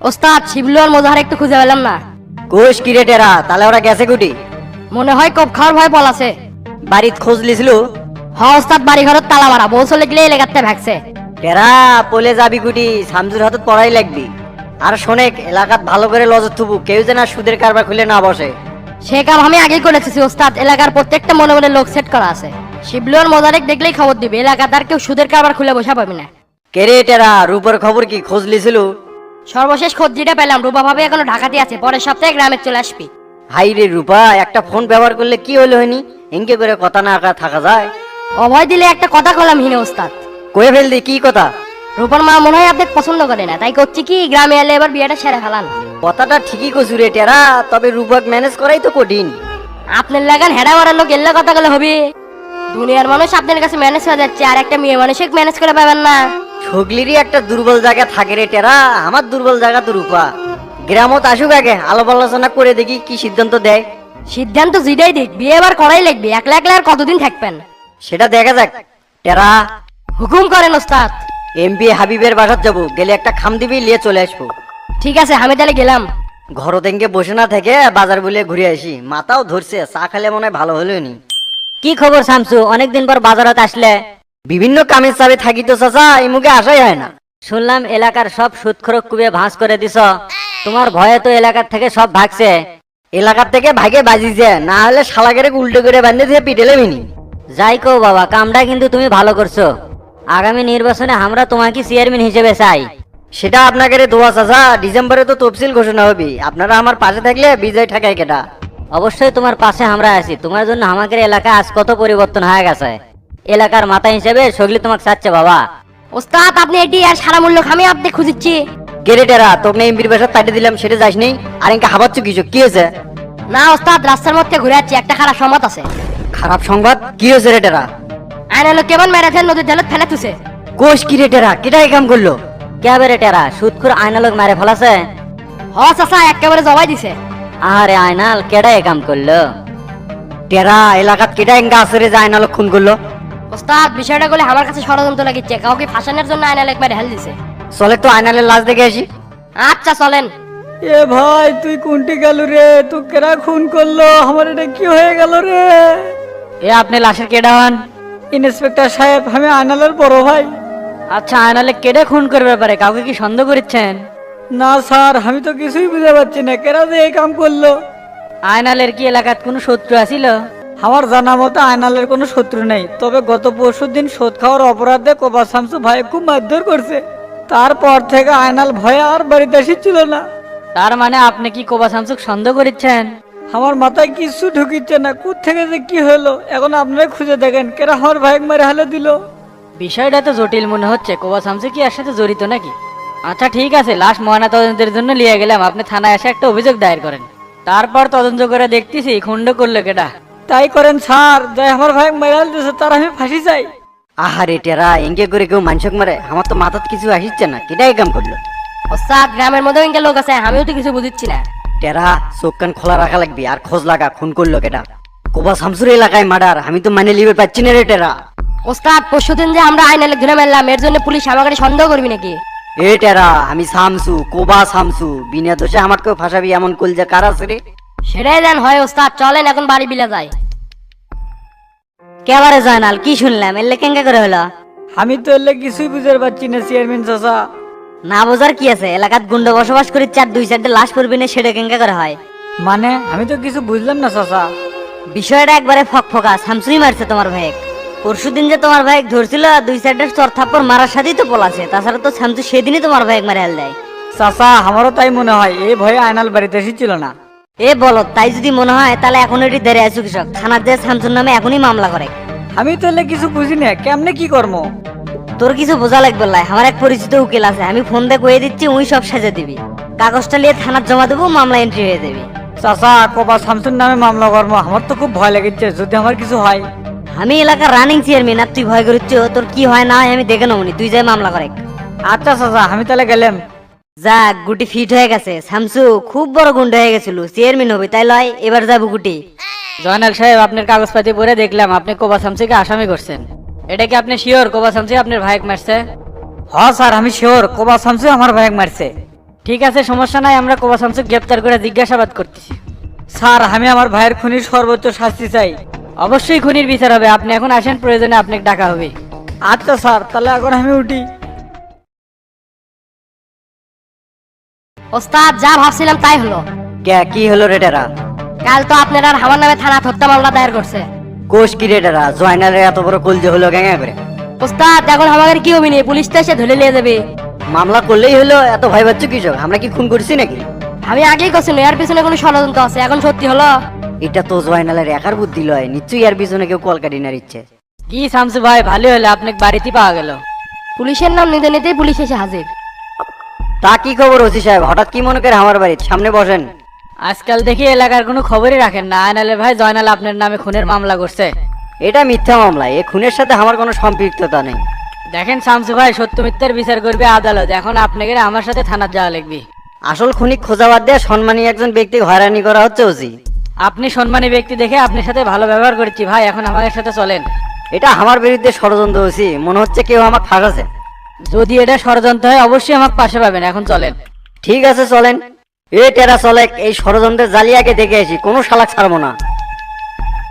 ওস্তাদ শিবলু আর মোজাহার একটু খুঁজে পেলাম না। কোষ কিরেটেরা তাহলে ওরা গেছে কুটি? মনে হয় কব খাওয়ার ভয় পলাছে। বাড়িত খোঁজ লিছিল? হ ওস্তাদ, বাড়ি ঘরত তালা মারা, বউ চলে গেলে এলাকাতে ভাগছে। টেরা পলে যাবি কুটি, শামসুর হাতত পড়াই লাগবি। আর শোনেক এলাকাত ভালো করে লজত থুবু, কেউ যেন আর সুদের কারবার খুলে না বসে। সে কাম আমি আগেই করে এসেছি ওস্তাদ, এলাকার প্রত্যেকটা মনে মনে লোক সেট করা আছে। শিবলু আর মোজারেক দেখলেই খবর দিবে, এলাকাতে আর কেউ সুদের কারবার খুলে বসা পাবি না। কেরেটেরা রূপর খবর কি খোঁজ লিছিল? সর্বশেষ খোঁজ যেটা পেলাম, রূপা ভাবে এখনো ঢাকাতে আছে, পরের সপ্তাহে গ্রামে চলে আসবি। হাই রে রূপা, একটা ফোন ব্যবহার করলে কি হলো হয়নি? এঙ্কে করে কথা না থাকা যায়? অভয় দিলে একটা কথা কলাম হিনে ওস্তাদ। কয়ে ফেল দি কি কথা? রূপার মা মনে হয় আপনাকে পছন্দ করে না, তাই করছি কি গ্রামে এলে এবার বিয়েটা সেরে ফেলান। কথাটা ঠিকই কছু রে টেরা, তবে রূপক ম্যানেজ করাই তো কঠিন। আপনার লাগান হেডা মারার লোক এলে কথা বলে হবে। দুনিয়ার মানুষ আপনার কাছে ম্যানেজ হয়ে যাচ্ছে, আর একটা মেয়ে মানুষ ম্যানেজ করে পাবেন না। ছগলিরই একটা দুর্বল জায়গা থাকে রে টেরা, আমার দুর্বল জায়গা তো রূপা। গ্রামত আসুক আগে, আলাপ আলোচনা করে দেখি কি সিদ্ধান্ত দেয়। সিদ্ধান্ত জিডাই দিক, বিয়ে এবার করাই লাগবে, একলা একলা আর কতদিন থাকবেন সেটা দেখা যাক। টেরা হুকুম করেন ওস্তাদ। এমপি হাবিবের বাসাত যাবো, গেলে একটা খাম দিবি, নিয়ে চলে আসবো। ঠিক আছে, আমি তাহলে গেলাম। ঘর থেকে বসে না থেকে বাজার বলে ঘুরে আসি, মাথাও ধরছে, চা খেলে মনে হয় ভালো হলো নি। কি খবর শামসু, অনেকদিন পর বাজারত আসলে? বিভিন্ন কামের চাপে থাকি তো চাচা, এই মুখে আসাই হয় না। শুনলাম এলাকার সব সুদখোরক কুবে ভাঁজ করে দিছ, তোমার ভয়ে তো এলাকার থেকে সব ভাগছে। এলাকার থেকে ভাগে বাজিছে, না হলে শালাকেরে উল্টো করে বান্ধে দিয়ে পিটেলে মিনি। যাই কো বাবা, কামটা কিন্তু তুমি ভালো করছো। আগামী নির্বাচনে আমরা তোমাকে চেয়ারম্যান হিসেবে চাই। সেটা আপনাকে দোয়া চাচা, ডিসেম্বরে তো তফসিল ঘোষণা হবে, আপনারা আমার পাশে থাকলে বিজয় ঠেকায় কেটা। অবশ্যই তোমার পাশে আমরা আছি, তোমার জন্য আমাদের এলাকা আজ কত পরিবর্তন হয়ে গেছে। এলাকার মাথা হিসেবে সগলি তোমাকে চাচ্ছে বাবা। ওস্তাদ আপনি এটি আর সারা মূল্য খামি আপনি খুঁজিচ্ছি। গেরেটেরা তোকে এমপির বাসার তাইটে দিলাম, সেটা যাস নেই, আর ইনকা হাবাচ্ছ কিছু কি হয়েছে? না ওস্তাদ, রাস্তার মধ্যে ঘুরে যাচ্ছি, একটা খারাপ সংবাদ আছে। খারাপ সংবাদ কি হয়েছে রেটেরা? আয়না লোক কেমন মেরেছেন, নদীর জলত ফেলে তুছে। কোষ কি রেটেরা, কেটাই কাম করলো? কে বেরে টেরা সুদখোর আয়নালোক মারে ফেলাছে? হ চাচা, একেবারে জবাই দিছে। আরে আয়নাল কেডা এ কাম করলো? টেরা এলাকাত কেটা ইনকা আছে রে, যায় না খুন করলো? ওস্তাদ বিষয়টা বলে আমার কাছে ষড়যন্ত্র লাগিচ্ছে, কাউকে ফাঁসানোর জন্য আয়না লেক মেরে হেল দিছে। চলে তো আয়নালের লাশ দেখে আসি। আচ্ছা চলেন। এ ভাই তুই কোনটি গেল রে? তুই কেরা খুন করলো? আমার এটা কি হয়ে গেল রে? এ আপনি লাশের কেডা হন? ইন্সপেক্টর সাহেব, আমি আয়নালের বড় ভাই। আচ্ছা আয়নালে কেডে খুন করবে পারে, কাউকে কি সন্দেহ করছেন? না স্যার, আমি তো কিছুই বুঝতে পারছি না কেরা যে এই কাম করলো। আয়নালের কি এলাকাত কোনো শত্রু আছিল? আমার জানা মতো আয়নালের কোনো শত্রু নেই, তবে গত পরশুদিন সুদ খাওয়ার অপরাধে কোবা শামসু ভাই খুব মারধর করছে। তারপর থেকে আয়নাল ভয়ে আর বাড়িতে আসছিল না। তার মানে আপনি কি কোবা শামসুক সন্দেহ করছেন? আমার মাথায় কিছু ঢুকিচ্ছে না, কোথ থেকে যে কি হলো। এখন আপনারা খুঁজে দেখেন কেরা আমার ভাই মারে হালে দিল। বিষয়টা তো জটিল মনে হচ্ছে, কোবা শামসু কি এর সাথে জড়িত নাকি? আচ্ছা ঠিক আছে, লাশ ময়নাতদন্তের জন্য নিয়ে গেলাম, আপনি থানায় এসে একটা অভিযোগ দায়ের করেন। তারপর তদন্ত করে দেখতেছি খুন্ড করলো কেডা। তাই করেন স্যার, যাই আমার ভাই মেরাল দিয়েছে তার আমি ফাঁসি চাই। আহারে টেরা এঙ্কে করে কেউ মানুষক মারে, আমার তো মাথাত কিছু আসিচ্ছে না, কেটাই কাম করলো? ওস্তাদ গ্রামের মধ্যেও ইনকে লোক আছে, আমিও তো কিছু বুঝিচ্ছি না। টেরা চোখ কান খোলা রাখা লাগবে, আর খোঁজ লাগা খুন করলো কেটা। কোবা শামসুর এলাকায় মার্ডার, আমি তো মানে লিবে পাচ্ছি না রে টেরা। ওস্তাদ পরশুদিন যে আমরা আয়না লেক ধরে মারলাম, এর জন্য পুলিশ আমাকে সন্দেহ করবি নাকি? এ টেরা আমি শামসু, কোবা শামসু, বিনা দোষে আমার কেউ ফাঁসাবি এমন কলজা কার আছে রে? সেটাই দেন হয় ওস্তাদ, চলেন এখন বাড়ি বিলে যাই। কেবারে জয়নাল কি শুনলাম, এলে কেঙ্কা করে হলো? আমি তো এলে কিছুই বুঝতে পারছি না চেয়ারম্যান চাচা। না বোঝার কি আছে, এলাকাত গুন্ড বসবাস করি, চার দুই চারটে লাশ পড়বি না, সেটা কেঙ্কা করে হয়? মানে আমি তো কিছু বুঝলাম না চাচা। বিষয়টা একবারে ফকফকা, শামসুই মারছে তোমার ভাইক। পরশুদিন যে তোমার ভাইক ধরছিল, দুই চারটে চর থাপ্পড় মারার সাথেই তো পলাছে, তাছাড়া তো শামসু সেদিনই তোমার ভাইক মারে হেল দেয়। চাচা আমারও তাই মনে হয়, এই ভয়ে আয়নাল বাড়িতে এসেছিল না। এ বলো, তাই যদি মনে হয় তাহলে এখন এটি দেরে আছো কৃষক, থানার যে শামসুর নামে এখনই মামলা করে। আমি তো এলে কিছু বুঝি না, কেমনে কি করবো? তোর কিছু বোঝা লাগবে লাই, আমার এক পরিচিত উকিল আছে, আমি ফোন দিয়ে কয়ে দিচ্ছি, উই সব সাজে দিবি। কাগজটা নিয়ে থানার জমা দেবো, মামলা এন্ট্রি হয়ে যাবে। চাচা কোবা শামসুর নামে মামলা করবো, আমার তো খুব ভয় লেগেছে যদি আমার কিছু হয়। আমি এলাকার রানিং চেয়ারম্যান, আর তুই ভয় করিচ্ছ? তোর কি হয় না হয় আমি দেখে নেবনি, তুই যাই মামলা করে। আচ্ছা চাচা আমি তাহলে গেলাম। যাক, গুটি ফিট হয়ে গেছে, শামসু খুব বড় গুন্ড হয়ে গেছিল, চেয়ারম্যান হবে তাই লয়, এবার যাবো গুটি। জয়নাল সাহেব, আপনার কাগজপাতি পড়ে দেখলাম আপনি কোবা শামসুকে আসামি করছেন। এটা কি আপনি শিওর কোবা শামসু আপনার ভাইক মারছে? হ্যাঁ স্যার, আমি শিওর কোবা শামসু আমার ভাই মারছে। ঠিক আছে, সমস্যা নাই, আমরা কোবা শামসুক গ্রেপ্তার করে জিজ্ঞাসাবাদ করতেছি। স্যার আমি আমার ভাইয়ের খুনির সর্বোচ্চ শাস্তি চাই। অবশ্যই খুনির বিচার হবে, আপনি এখন আসেন, প্রয়োজনে আপনাকে ডাকা হবে। আচ্ছা স্যার, তাহলে এখন আমি উঠি। ওস্তাদ যা ভাবছিলাম তাই হলো। কি হলো রে টেরা? কাল তো আপনার আর আমার নামে থানা হত্যা মামলা দায়ের করছে। কোষ কি রে টেরা? জয়নালের এত বড় কলজে হলো গ্যাঙা করে। ওস্তাদ এখন আমাদের কি হবি নি, পুলিশ তো এসে ধরে নিয়ে যাবে। মামলা করলেই হলো, এত ভয় পাচ্ছ কিসব? আমরা কি খুন করছি নাকি? আমি আগেই করছি এর পিছনে কোনো ষড়যন্ত্র আছে, এখন সত্যি হলো। এটা তো জয়নালের একার বুদ্ধি লয়, নিশ্চয়ই এর পিছনে কেউ কলকাটিনার ইচ্ছে। কি শামসু ভাই, ভালো হলো আপনাকে বাড়িতে পাওয়া গেল। পুলিশের নাম নিতে নিতেই পুলিশ এসে হাজির। তা কি খবর ওসি সাহেব? হঠাৎ কি মনে করে আমার বাড়ির সামনে বসেন? আজকাল দেখি এলাকার কোনো খবরই রাখেন না। আয়নালের ভাই জয়নাল আপনার নামে খুনের মামলা করছে। এটা মিথ্যা মামলা, এ খুনের সাথে আমার কোনো সম্পৃক্ততা নেই। দেখেন শামসু ভাই, সত্য মিথ্যার বিচার করবে আদালত, এখন আপনাকে আমার সাথে থানার যাওয়া লাগবে। আসল খুনি খোঁজা বাদ দিয়ে সম্মানী একজন ব্যক্তি হয়রানি করা হচ্ছে ওসি। আপনি সম্মানী ব্যক্তি দেখে আপনার সাথে ভালো ব্যবহার করেছি ভাই, এখন আমাদের সাথে চলেন। এটা আমার বিরুদ্ধে ষড়যন্ত্র ওসি, মনে হচ্ছে কেউ আমাকে ফাঁসাছে। যদি এটা ষড়যন্ত্র হয় অবশ্যই আমাকে পাশে পাবেন, এখন চলেন। ঠিক আছে চলেন। এ টেরা চলে, এই ষড়যন্ত্রের জালিয়াকে দেখে আসি, কোনো শালাক ছাড়বো না।